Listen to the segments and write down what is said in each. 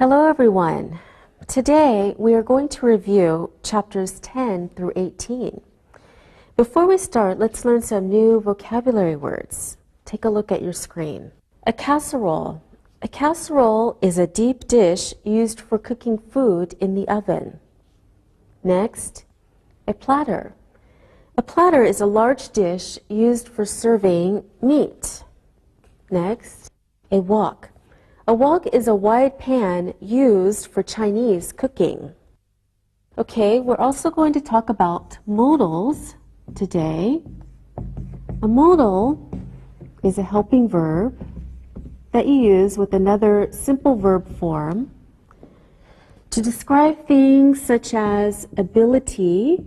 Hello everyone. Today we are going to review chapters 10 through 18. Before we start, let's learn some new vocabulary words. Take a look at your screen. A casserole. A casserole is a deep dish used for cooking food in the oven. Next, a platter. A platter is a large dish used for serving meat. Next, a wok. A wok is a wide pan used for Chinese cooking. Okay, we're also going to talk about modals today. A modal is a helping verb that you use with another simple verb form to describe things such as ability,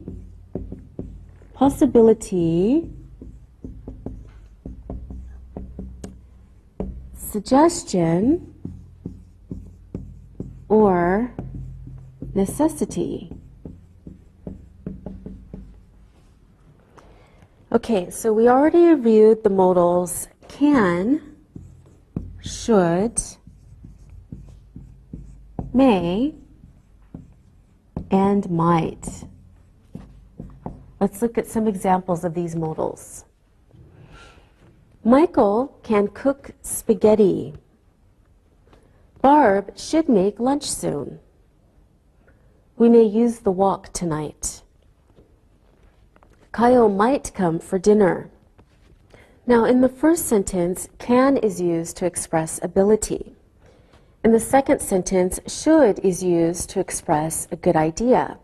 possibility, suggestion, or necessity. Okay, so we already reviewed the modals can, should, may, and might. Let's look at some examples of these modals. Michael can cook spaghetti. Barb should make lunch soon. We may use the wok tonight. Kyle might come for dinner. Now, in the first sentence, can is used to express ability. In the second sentence, should is used to express a good idea.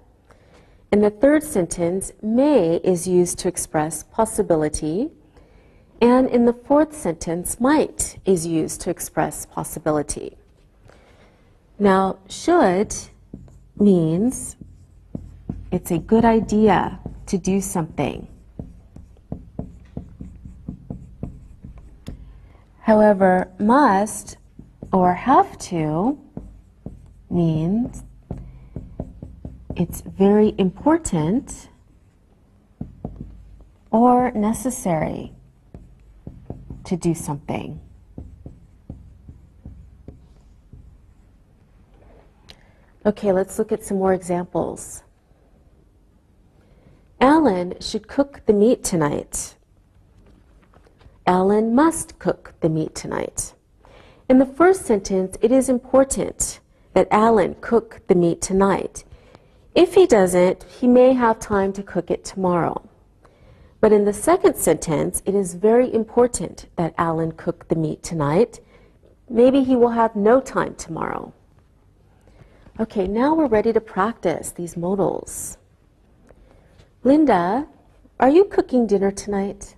In the third sentence, may is used to express possibility. And in the fourth sentence, might is used to express possibility. Now, should means it's a good idea to do something. However, must or have to means it's very important or necessary to do something. Okay, let's look at some more examples. Alan should cook the meat tonight. Alan must cook the meat tonight. In the first sentence, it is important that Alan cook the meat tonight. If he doesn't, he may have time to cook it tomorrow. But in the second sentence, it is very important that Alan cook the meat tonight. Maybe he will have no time tomorrow. Okay, now we're ready to practice these modals. Linda, are you cooking dinner tonight?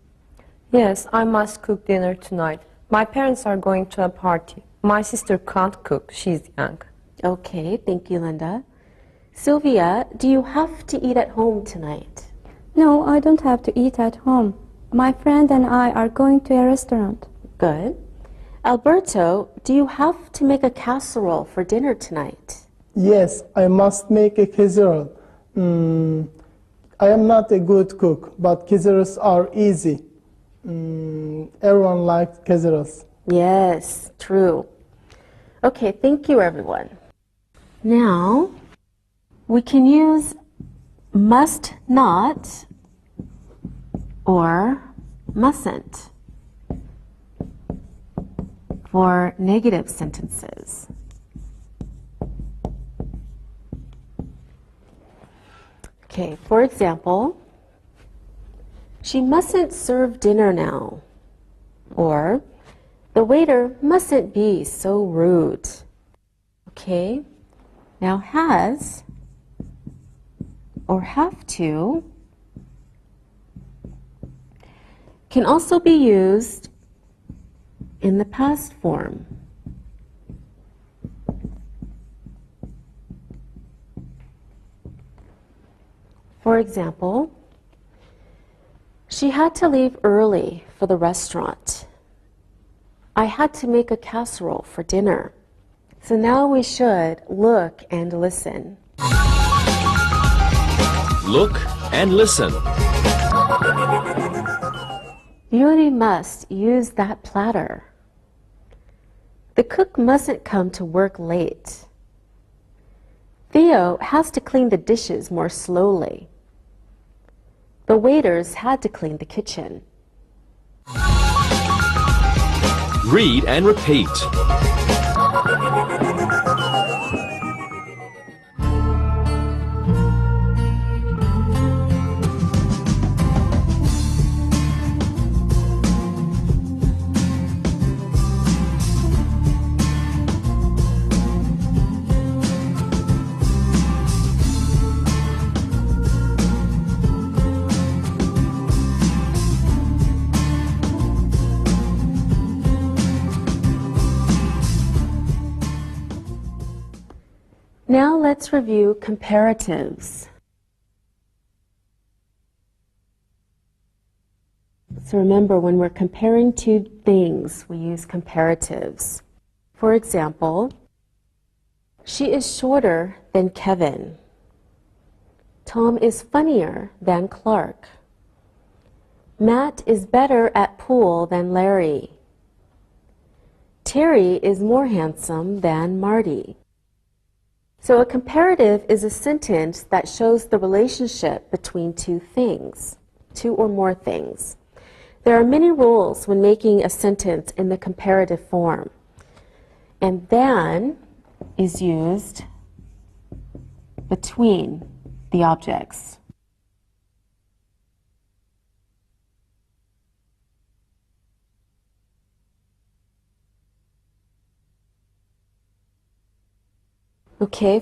Yes, I must cook dinner tonight. My parents are going to a party. My sister can't cook. She's young. Okay, thank you, Linda. Sylvia, do you have to eat at home tonight? No, I don't have to eat at home. My friend and I are going to a restaurant. Good. Alberto, do you have to make a casserole for dinner tonight? Yes, I must make a casserole. I am not a good cook, but casseroles are easy. Everyone likes casseroles. Yes, true. Okay, thank you, everyone. Now, we can use must not or mustn't for negative sentences. Okay, for example, she mustn't serve dinner now. Or, the waiter mustn't be so rude. Okay, now has or have to can also be used in the past form. For example, she had to leave early for the restaurant. I had to make a casserole for dinner. So now we should look and listen. Look and listen. Yuri must use that platter. The cook mustn't come to work late. Theo has to clean the dishes more slowly. The waiters had to clean the kitchen. Read and repeat. Now let's review comparatives. So remember, when we're comparing two things, we use comparatives. For example, she is shorter than Kevin. Tom is funnier than Clark. Matt is better at pool than Larry. Terry is more handsome than Marty. So a comparative is a sentence that shows the relationship between two things, two or more things. There are many rules when making a sentence in the comparative form. And than is used between the objects. Okay,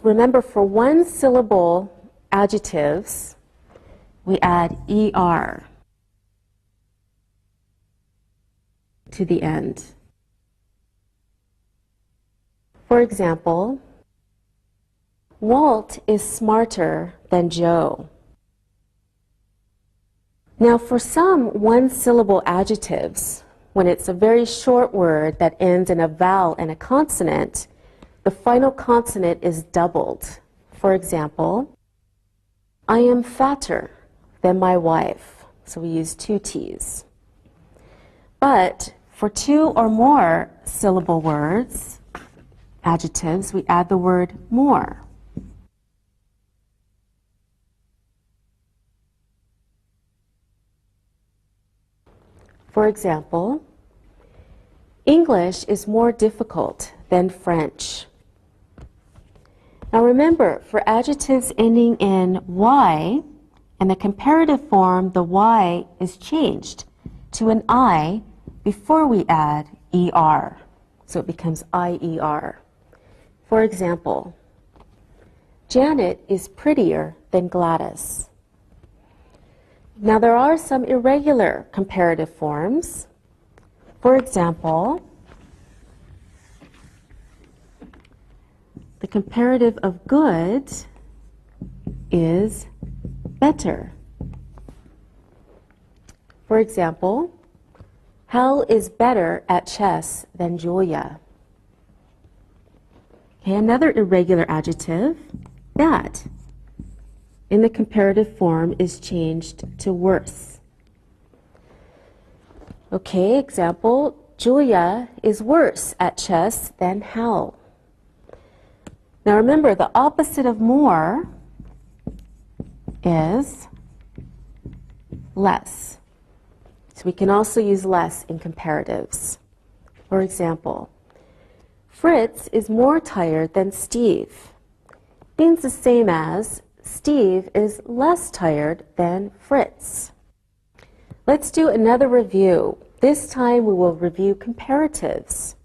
remember for one syllable adjectives, we add ER to the end. For example, Walt is smarter than Joe. Now for some one-syllable adjectives, when it's a very short word that ends in a vowel and a consonant, the final consonant is doubled. For example, I am fatter than my wife. So we use two T's. But for two or more syllable words, adjectives, we add the word more. For example, English is more difficult than French. Now remember, for adjectives ending in Y, in the comparative form, the Y is changed to an I before we add ER. So it becomes IER. For example, Janet is prettier than Gladys. Now there are some irregular comparative forms. For example, the comparative of good is better. For example, Hal is better at chess than Julia. Okay, another irregular adjective, bad, in the comparative form is changed to worse. Okay, example, Julia is worse at chess than Hal. Now remember, the opposite of more is less. So we can also use less in comparatives. For example, Fritz is more tired than Steve. Means the same as Steve is less tired than Fritz. Let's do another review. This time we will review comparatives.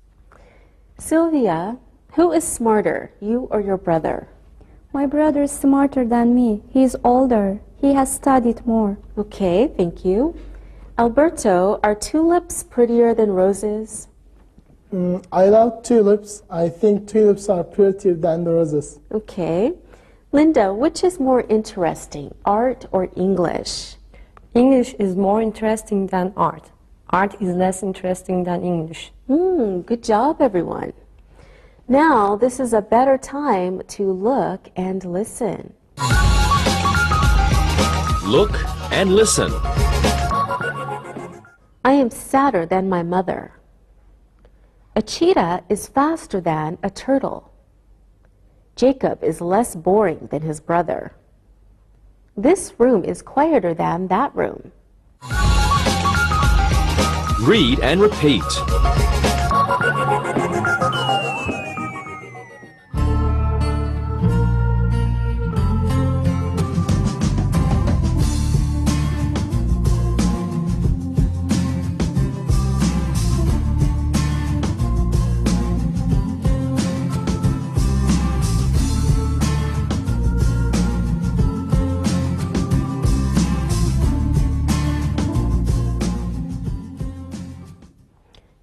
Sylvia, who is smarter, you or your brother? My brother is smarter than me. He is older. He has studied more. Okay, thank you. Alberto, are tulips prettier than roses? I love tulips. I think tulips are prettier than the roses. Okay. Linda, which is more interesting, art or English? English is more interesting than art. Art is less interesting than English. Good job, everyone. Now, this is a better time to look and listen. Look and listen. I am sadder than my mother. A cheetah is faster than a turtle. Jacob is less boring than his brother. This room is quieter than that room. Read and repeat.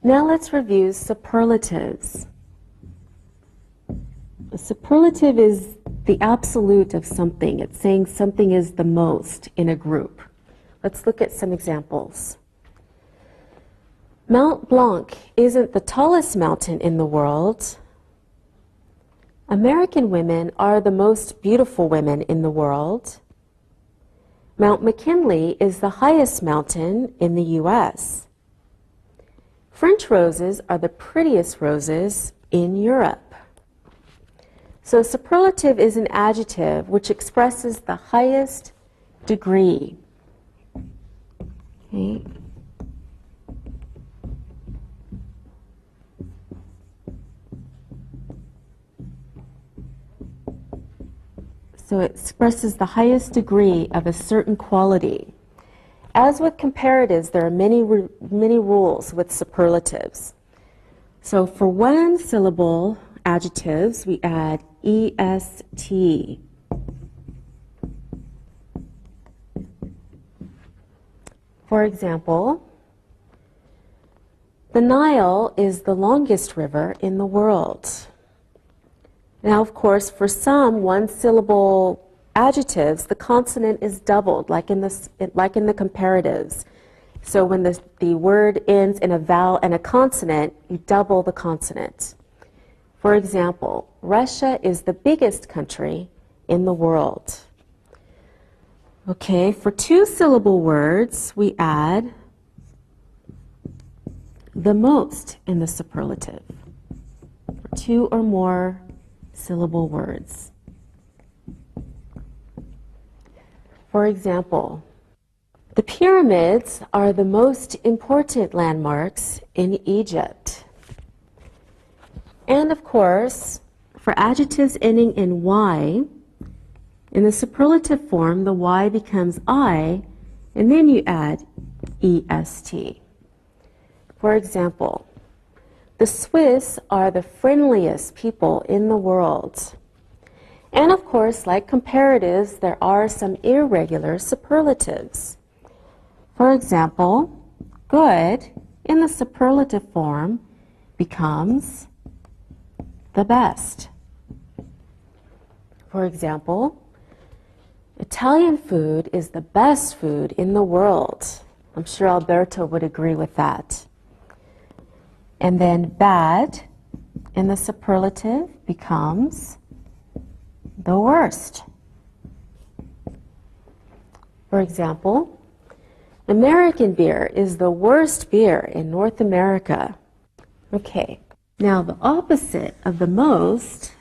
Now let's review superlatives. A superlative is the absolute of something. It's saying something is the most in a group. Let's look at some examples. Mount Blanc isn't the tallest mountain in the world. American women are the most beautiful women in the world. Mount McKinley is the highest mountain in the U.S. French roses are the prettiest roses in Europe. So superlative is an adjective which expresses the highest degree. Okay. So it expresses the highest degree of a certain quality. As with comparatives, there are many rules with superlatives. So for one syllable adjectives, we add est. For example, the Nile is the longest river in the world. Now, of course, for some one-syllable adjectives, the consonant is doubled, like in the comparatives. So when the word ends in a vowel and a consonant, you double the consonant. For example, Russia is the biggest country in the world. Okay, for two-syllable words, we add the most in the superlative. For two or more syllable words. For example, the pyramids are the most important landmarks in Egypt. And of course, for adjectives ending in Y, in the superlative form, the Y becomes I, and then you add est. For example, the Swiss are the friendliest people in the world. And of course, like comparatives, there are some irregular superlatives. For example, good in the superlative form becomes the best. For example, Italian food is the best food in the world. I'm sure Alberto would agree with that. And then bad in the superlative becomes the worst. For example, American beer is the worst beer in North America. Okay, now the opposite of the most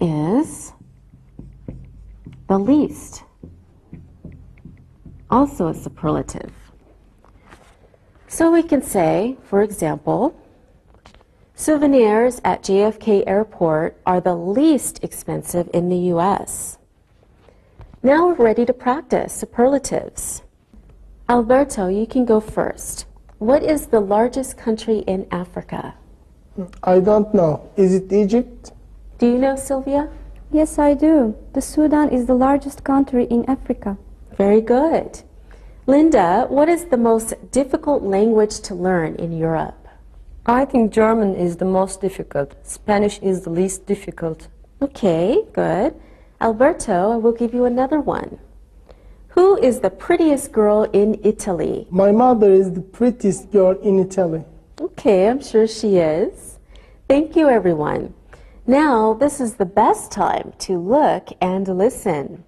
is the least. Also a superlative. So we can say, for example, souvenirs at JFK Airport are the least expensive in the U.S. Now we're ready to practice superlatives. Alberto, you can go first. What is the largest country in Africa? I don't know. Is it Egypt? Do you know, Sylvia? Yes, I do. The Sudan is the largest country in Africa. Very good. Linda, what is the most difficult language to learn in Europe? I think German is the most difficult. Spanish is the least difficult. Okay, good. Alberto, I will give you another one. Who is the prettiest girl in Italy? My mother is the prettiest girl in Italy. Okay, I'm sure she is. Thank you, everyone. Now, this is the best time to look and listen.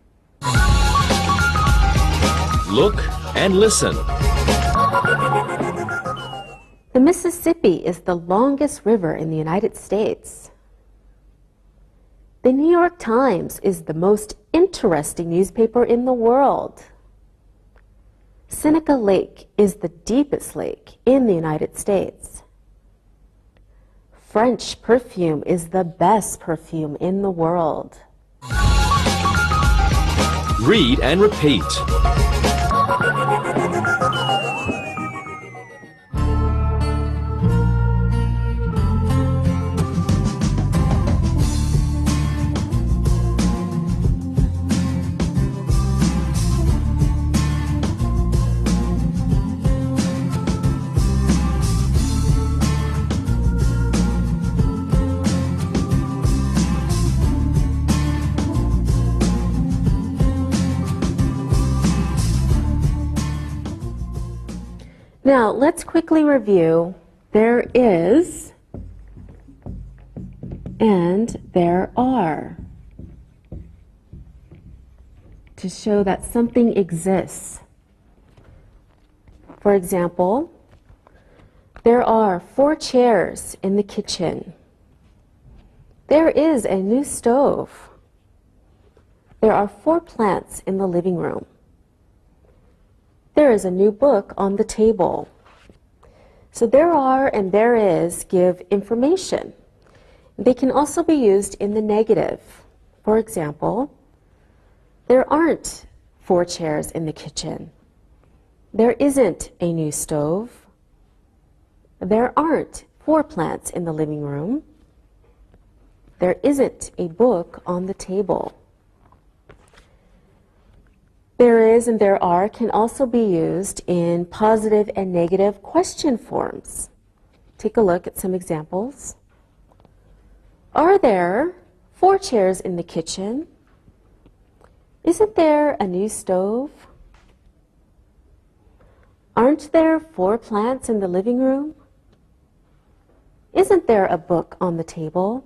Look and listen. The Mississippi is the longest river in the United States. The New York Times is the most interesting newspaper in the world. Seneca Lake is the deepest lake in the United States. French perfume is the best perfume in the world. Read and repeat. Now, let's quickly review. There is and there are, to show that something exists. For example, there are 4 chairs in the kitchen. There is a new stove. There are 4 plants in the living room. There is a new book on the table. So there are and there is give information. They can also be used in the negative. For example, there aren't 4 chairs in the kitchen. There isn't a new stove. There aren't 4 plants in the living room. There isn't a book on the table. There is and there are can also be used in positive and negative question forms. Take a look at some examples. Are there 4 chairs in the kitchen? Isn't there a new stove? Aren't there 4 plants in the living room? Isn't there a book on the table?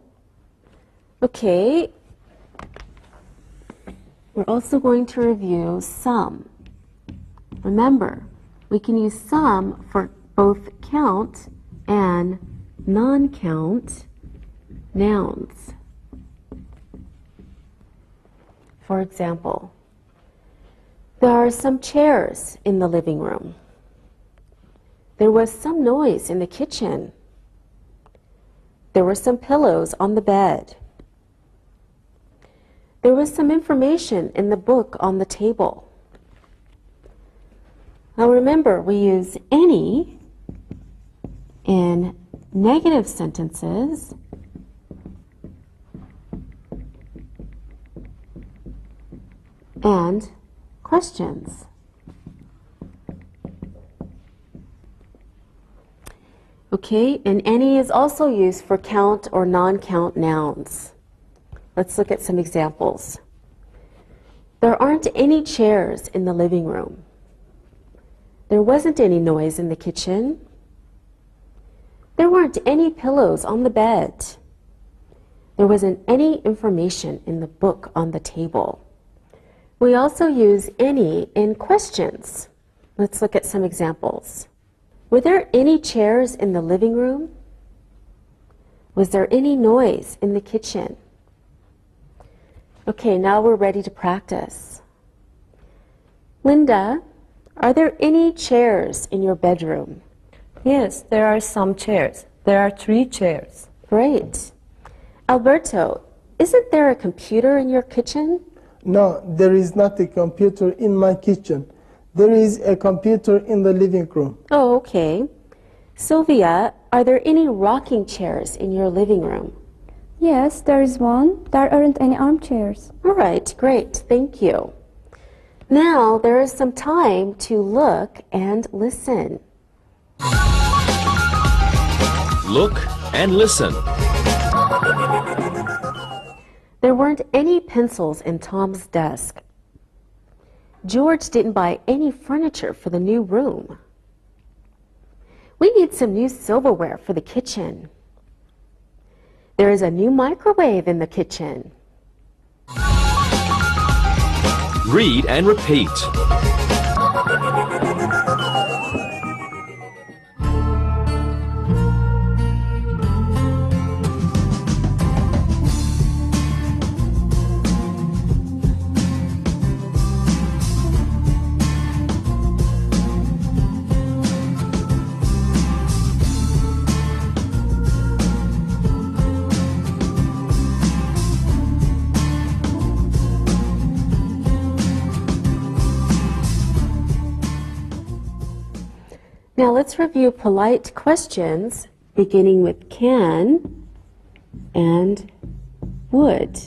Okay. We're also going to review some. Remember, we can use some for both count and non-count nouns. For example, there are some chairs in the living room. There was some noise in the kitchen. There were some pillows on the bed. There was some information in the book on the table. Now remember, we use any in negative sentences and questions. Okay, and any is also used for count or non-count nouns. Let's look at some examples. There aren't any chairs in the living room. There wasn't any noise in the kitchen. There weren't any pillows on the bed. There wasn't any information in the book on the table. We also use any in questions. Let's look at some examples. Were there any chairs in the living room? Was there any noise in the kitchen? Okay, now we're ready to practice. Linda, are there any chairs in your bedroom? Yes, there are some chairs. There are 3 chairs. Great. Alberto, isn't there a computer in your kitchen? No, there is not a computer in my kitchen. There is a computer in the living room. Oh, okay. Sylvia, are there any rocking chairs in your living room? Yes, there is one. There aren't any armchairs. All right, great. Thank you. Now there is some time to look and listen. Look and listen. There weren't any pencils in Tom's desk. George didn't buy any furniture for the new room. We need some new silverware for the kitchen. There is a new microwave in the kitchen. Read and repeat. Now let's review polite questions beginning with can and would.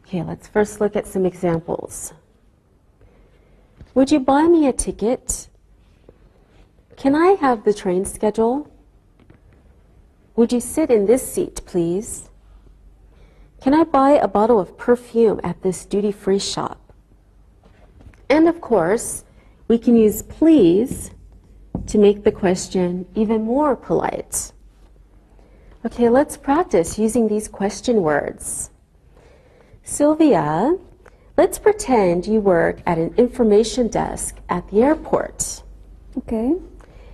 Okay, let's first look at some examples. Would you buy me a ticket? Can I have the train schedule? Would you sit in this seat, please? Can I buy a bottle of perfume at this duty-free shop? And of course, we can use please to make the question even more polite. Okay, let's practice using these question words. Sylvia, let's pretend you work at an information desk at the airport. Okay.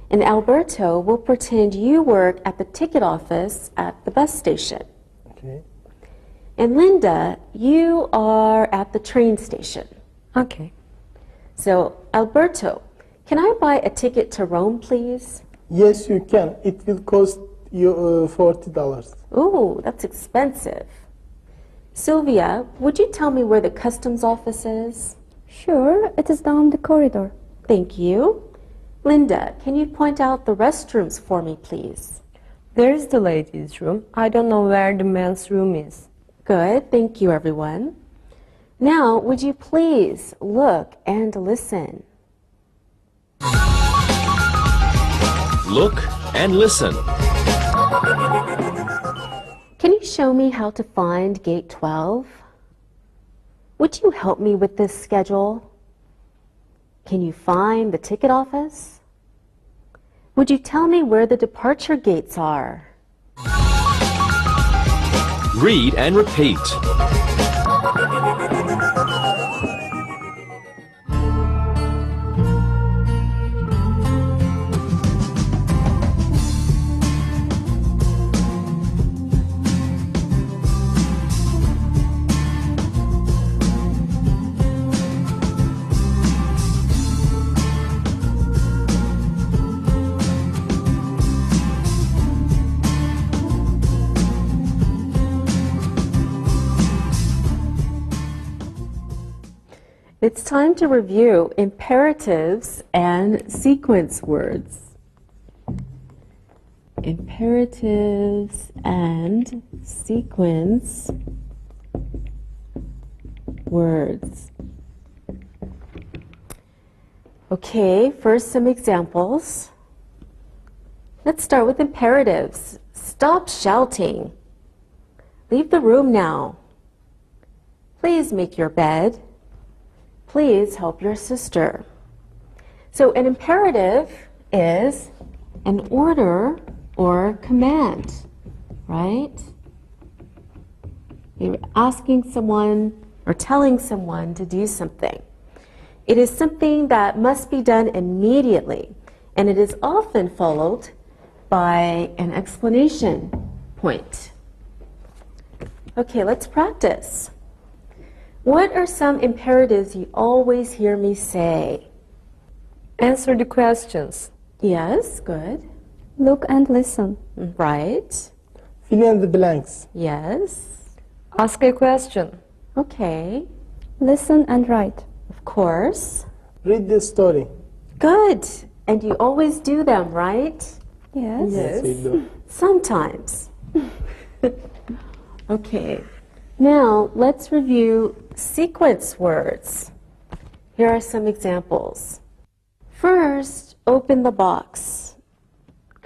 And Alberto will pretend you work at the ticket office at the bus station. Okay. And Linda, you are at the train station. Okay. So, Alberto, can I buy a ticket to Rome, please? Yes, you can. It will cost you $40. Ooh, that's expensive. Sylvia, would you tell me where the customs office is? Sure, it is down the corridor. Thank you. Linda, can you point out the restrooms for me, please? There's the ladies' room. I don't know where the men's room is. Good, thank you, everyone. Now, would you please look and listen? Look and listen. Can you show me how to find gate 12? Would you help me with this schedule? Can you find the ticket office? Would you tell me where the departure gates are? Read and repeat. It's time to review imperatives and sequence words. Imperatives and sequence words. Okay, first some examples. Let's start with imperatives. Stop shouting. Leave the room now. Please make your bed. Please help your sister. So an imperative is an order or command, right? You're asking someone or telling someone to do something. It is something that must be done immediately, and it is often followed by an explanation point. Okay, let's practice. What are some imperatives you always hear me say? Answer the questions. Yes, good. Look and listen. Right. Fill in the blanks. Yes. Ask a question. Okay. Listen and write. Of course. Read the story. Good. And you always do them, right? Yes. Yes, we do. Sometimes. Okay. Now, let's review sequence words. Here are some examples. First, open the box.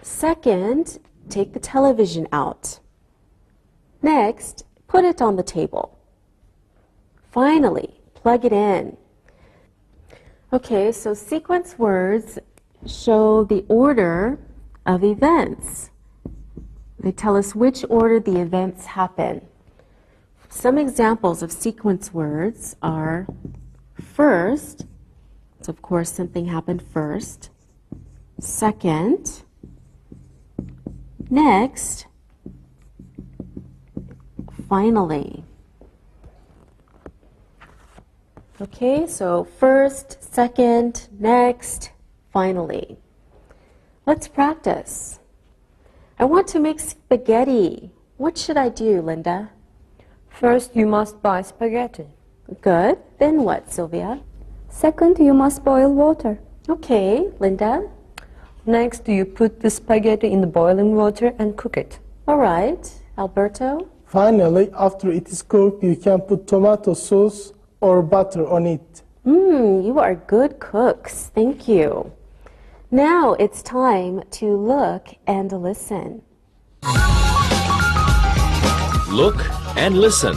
Second, take the television out. Next, put it on the table. Finally, plug it in. Okay, so sequence words show the order of events. They tell us which order the events happen. Some examples of sequence words are first, so of course something happened first, second, next, finally. Okay, so first, second, next, finally. Let's practice. I want to make spaghetti. What should I do, Linda? First, you must buy spaghetti. Good. Then what, Sylvia? Second, you must boil water. Okay, Linda? Next, you put the spaghetti in the boiling water and cook it. All right. Alberto? Finally, after it is cooked, you can put tomato sauce or butter on it. You are good cooks. Thank you. Now it's time to look and listen. Look and listen.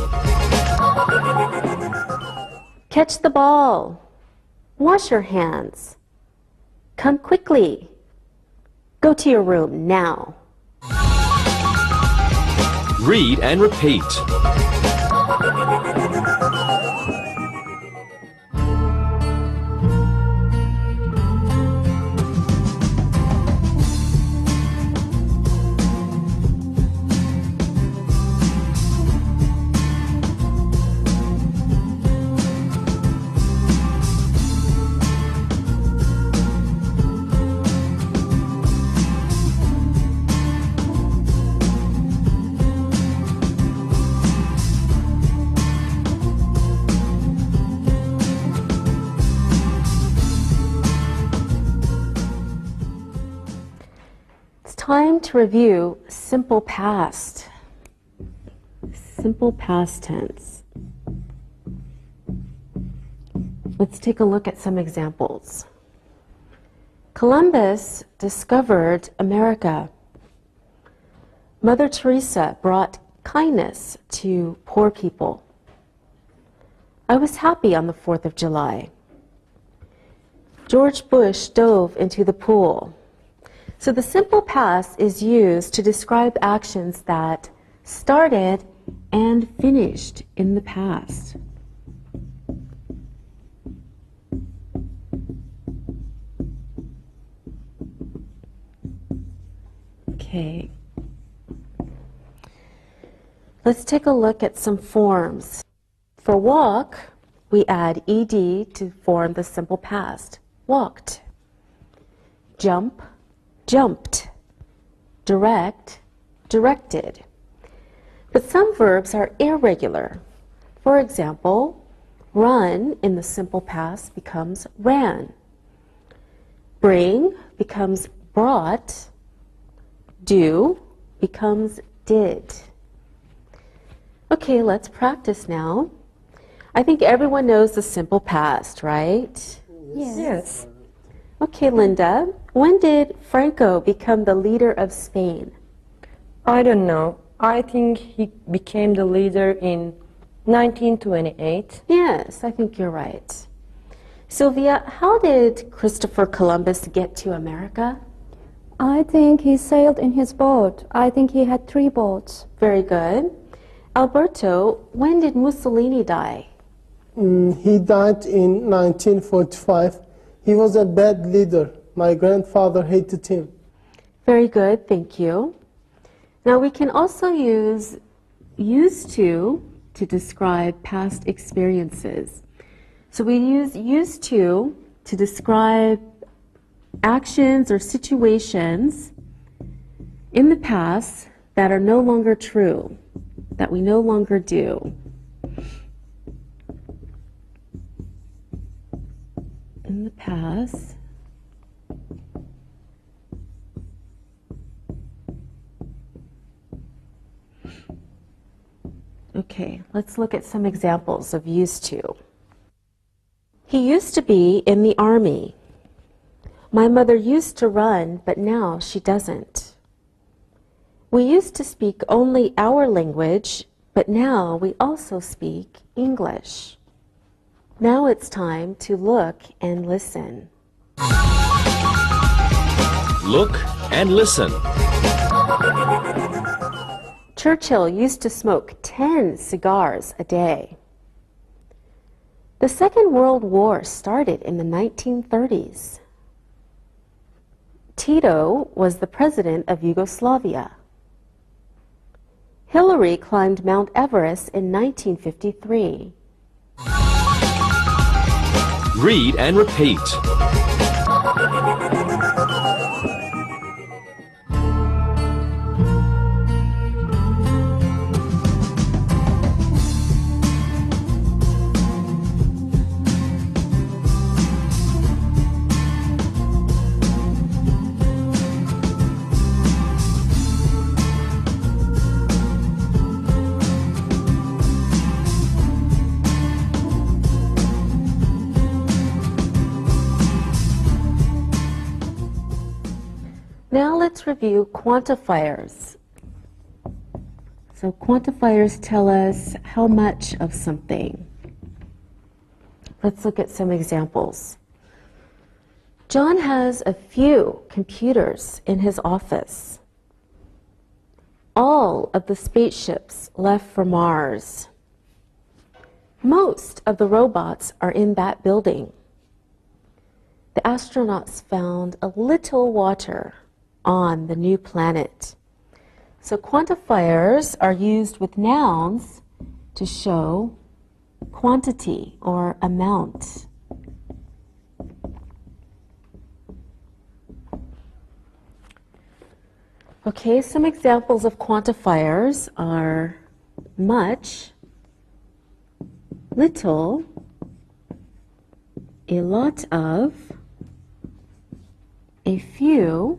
Catch the ball. Wash your hands. Come quickly. Go to your room now. Read and repeat. Time to review simple past. Simple past tense. Let's take a look at some examples. Columbus discovered America. Mother Teresa brought kindness to poor people. I was happy on the 4th of July. George Bush dove into the pool. So the simple past is used to describe actions that started and finished in the past. Okay. Let's take a look at some forms. For walk, we add ed to form the simple past. Walked. Jump, jumped. Direct, directed. But some verbs are irregular. For example, run in the simple past becomes ran. Bring becomes brought. Do becomes did. Okay, let's practice now. I think everyone knows the simple past, right? Yes. Okay, Linda, when did Franco become the leader of Spain? I don't know. I think he became the leader in 1928. Yes, I think you're right. Sylvia, how did Christopher Columbus get to America? I think he sailed in his boat. I think he had 3 boats. Very good. Alberto, when did Mussolini die? He died in 1945. He was a bad leader. My grandfather hated him. Very good, thank you. Now we can also use used to describe past experiences. So we use used to describe actions or situations in the past that are no longer true, that we no longer do. In the past. Okay, let's look at some examples of used to. He used to be in the army. My mother used to run, but now she doesn't. We used to speak only our language, but now we also speak English. Now it's time to look and listen. Look and listen. Churchill used to smoke 10 cigars a day. The Second World War started in the 1930s. Tito was the president of Yugoslavia. Hillary climbed Mount Everest in 1953. Read and repeat. Now let's review quantifiers. So quantifiers tell us how much of something. Let's look at some examples. John has a few computers in his office. All of the spaceships left for Mars. Most of the robots are in that building. The astronauts found a little water on the new planet. So quantifiers are used with nouns to show quantity or amount. Okay, some examples of quantifiers are much, little, a lot of, a few,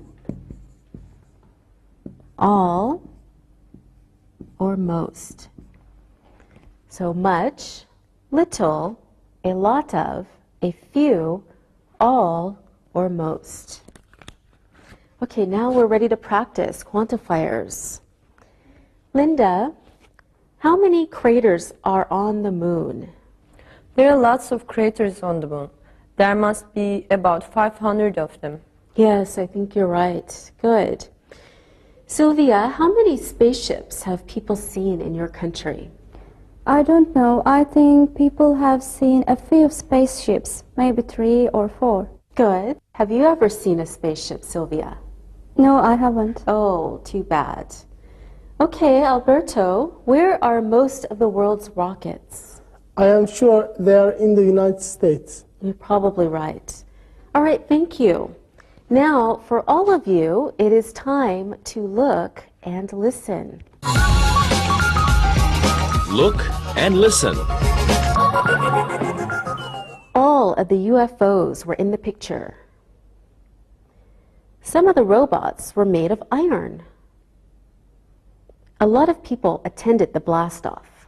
all, or most. So much, little, a lot of, a few, all, or most. Okay, now we're ready to practice quantifiers. Linda, how many craters are on the moon? There are lots of craters on the moon. There must be about 500 of them. Yes, I think you're right. Good. Sylvia, how many spaceships have people seen in your country? I don't know. I think people have seen a few spaceships, maybe 3 or 4. Good. Have you ever seen a spaceship, Sylvia? No, I haven't. Oh, too bad. Okay, Alberto, where are most of the world's rockets? I am sure they are in the United States. You're probably right. All right, thank you. Now, for all of you, it is time to look and listen. Look and listen. All of the UFOs were in the picture. Some of the robots were made of iron. A lot of people attended the blast-off.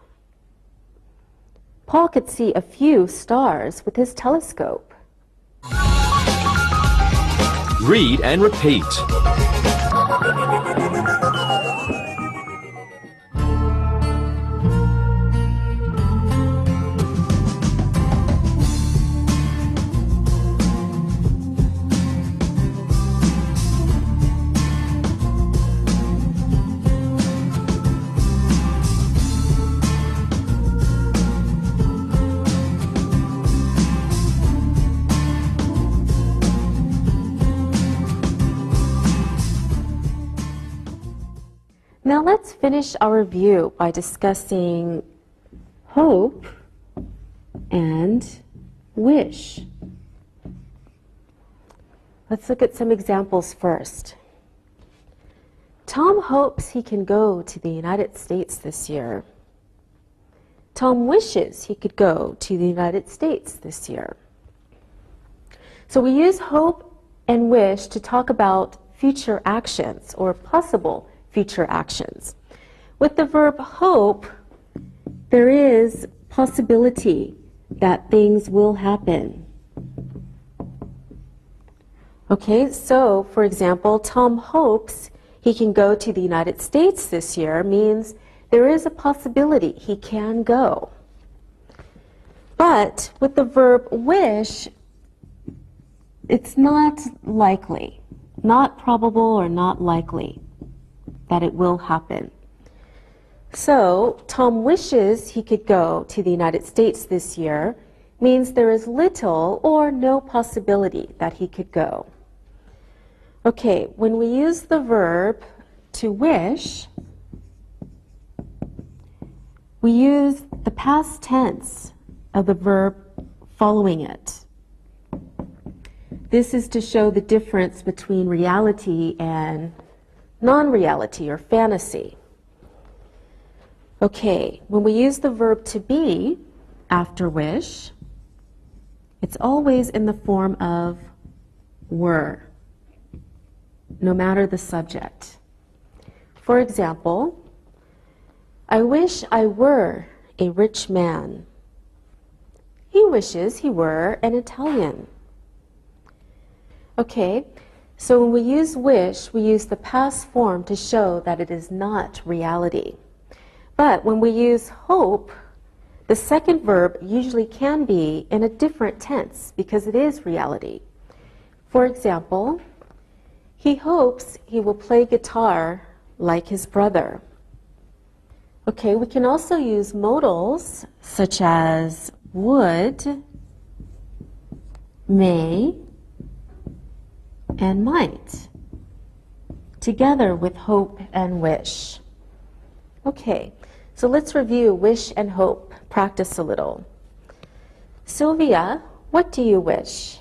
Paul could see a few stars with his telescope. Read and repeat. Now let's finish our review by discussing hope and wish. Let's look at some examples first. Tom hopes he can go to the United States this year. Tom wishes he could go to the United States this year. So we use hope and wish to talk about future actions or possible future actions. With the verb hope, there is possibility that things will happen. Okay, so for example, Tom hopes he can go to the United States this year means there is a possibility he can go. But with the verb wish, it's not likely, not probable or not likely that it will happen. So, Tom wishes he could go to the United States this year means there is little or no possibility that he could go. Okay, when we use the verb to wish, we use the past tense of the verb following it. This is to show the difference between reality and non-reality or fantasy. Okay, when we use the verb to be after wish, it's always in the form of were, no matter the subject. For example, I wish I were a rich man. He wishes he were an Italian. Okay, So when we use wish, we use the past form to show that it is not reality. But when we use hope, the second verb usually can be in a different tense because it is reality. For example, he hopes he will play guitar like his brother. Okay, we can also use modals such as would, may, and might, together with hope and wish. Okay, so let's review wish and hope, practice a little. Sylvia, what do you wish?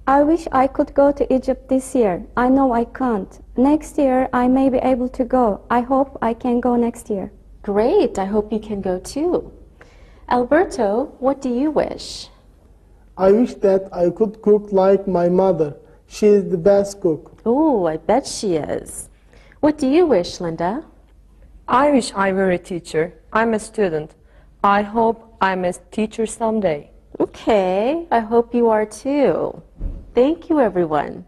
I wish I could go to Egypt this year. I know I can't. Next year I may be able to go. I hope I can go next year. Great, I hope you can go too. Alberto, what do you wish? I wish that I could cook like my mother. She is the best cook. Oh, I bet she is. What do you wish, Linda? I wish I were a teacher. I'm a student. I hope I'm a teacher someday. Okay, I hope you are too. Thank you, everyone.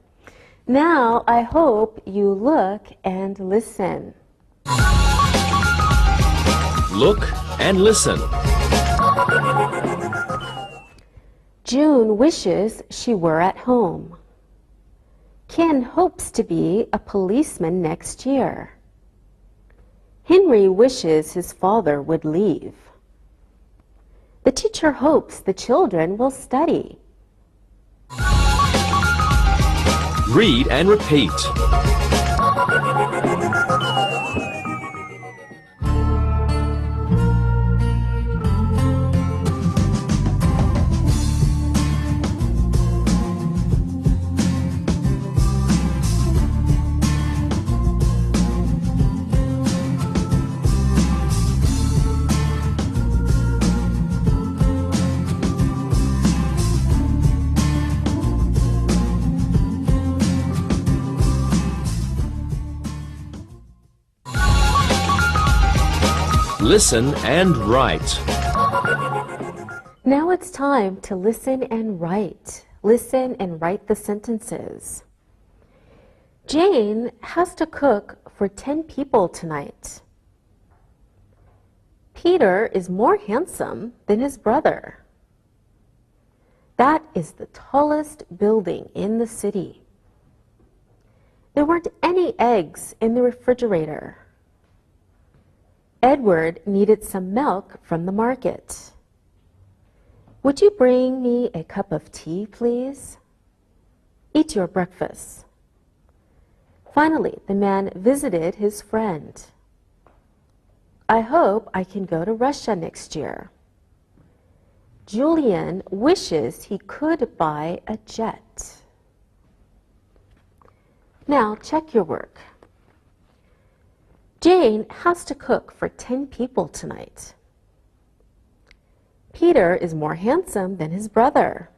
Now, I hope you look and listen. Look and listen. June wishes she were at home. Ken hopes to be a policeman next year. Henry wishes his father would leave. The teacher hopes the children will study. Read and repeat. Listen and write. Now it's time to listen and write. Listen and write the sentences. Jane has to cook for 10 people tonight. Peter is more handsome than his brother. That is the tallest building in the city. There weren't any eggs in the refrigerator. Edward needed some milk from the market. Would you bring me a cup of tea, please? Eat your breakfast. Finally, the man visited his friend. I hope I can go to Russia next year. Julian wishes he could buy a jet. Now, check your work. Jane has to cook for 10 people tonight. Peter is more handsome than his brother.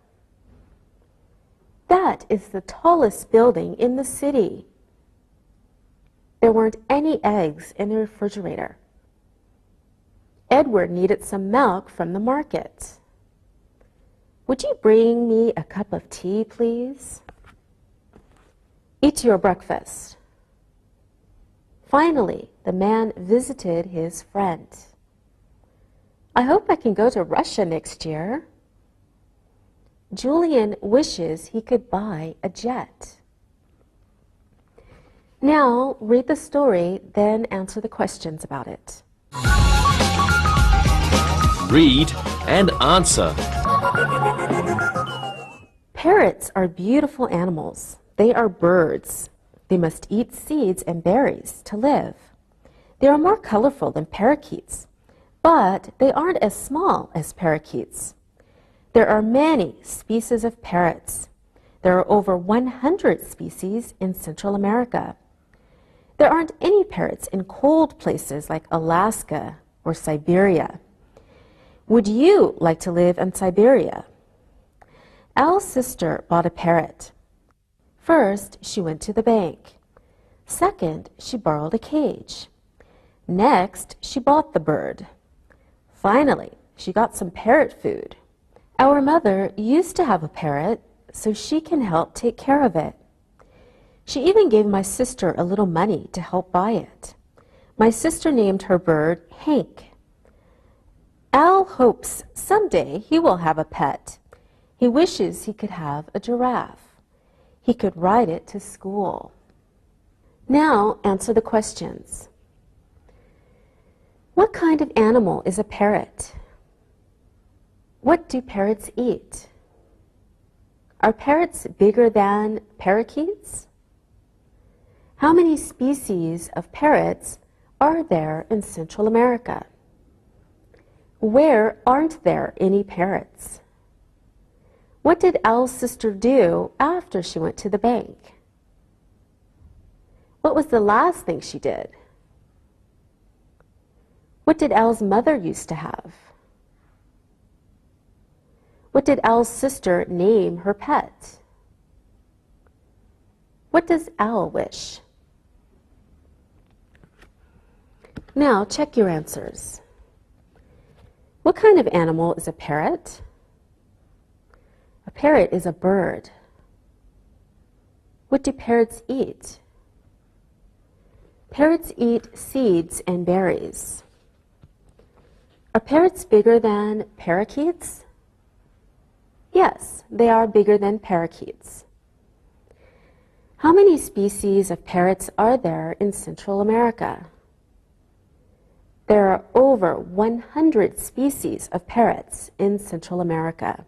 That is the tallest building in the city. There weren't any eggs in the refrigerator. Edward needed some milk from the market. Would you bring me a cup of tea, please? Eat your breakfast. Finally, the man visited his friend. I hope I can go to Russia next year. Julian wishes he could buy a jet. Now, read the story, then answer the questions about it. Read and answer. Parrots are beautiful animals. They are birds. They must eat seeds and berries to live. They are more colorful than parakeets, but they aren't as small as parakeets. There are many species of parrots. There are over 100 species in Central America. There aren't any parrots in cold places like Alaska or Siberia. Would you like to live in Siberia? Al's sister bought a parrot. First, she went to the bank. Second, she borrowed a cage. Next, she bought the bird. Finally, she got some parrot food. Our mother used to have a parrot, so she can help take care of it. She even gave my sister a little money to help buy it. My sister named her bird Hank. Al hopes someday he will have a pet. He wishes he could have a giraffe. He could ride it to school. Now answer the questions. What kind of animal is a parrot? What do parrots eat? Are parrots bigger than parakeets? How many species of parrots are there in Central America? Where aren't there any parrots? What did Al's sister do after she went to the bank? What was the last thing she did? What did Al's mother used to have? What did Al's sister name her pet? What does Al wish? Now check your answers. What kind of animal is a parrot? A parrot is a bird. What do parrots eat? Parrots eat seeds and berries. Are parrots bigger than parakeets? Yes, they are bigger than parakeets. How many species of parrots are there in Central America? There are over 100 species of parrots in Central America.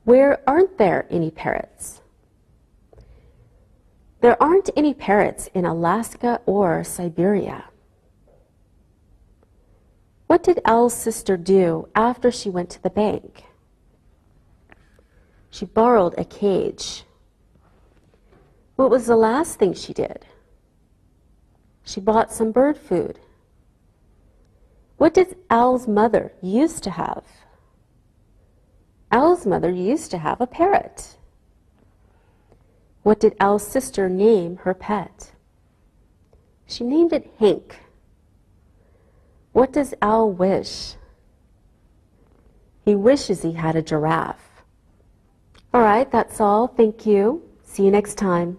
Where aren't there any parrots? There aren't any parrots in Alaska or Siberia. What did Al's sister do after she went to the bank? She borrowed a cage. What was the last thing she did? She bought some bird food. What did Al's mother used to have? Al's mother used to have a parrot. What did Al's sister name her pet? She named it Hank. What does Al wish? He wishes he had a giraffe. All right, that's all. Thank you. See you next time.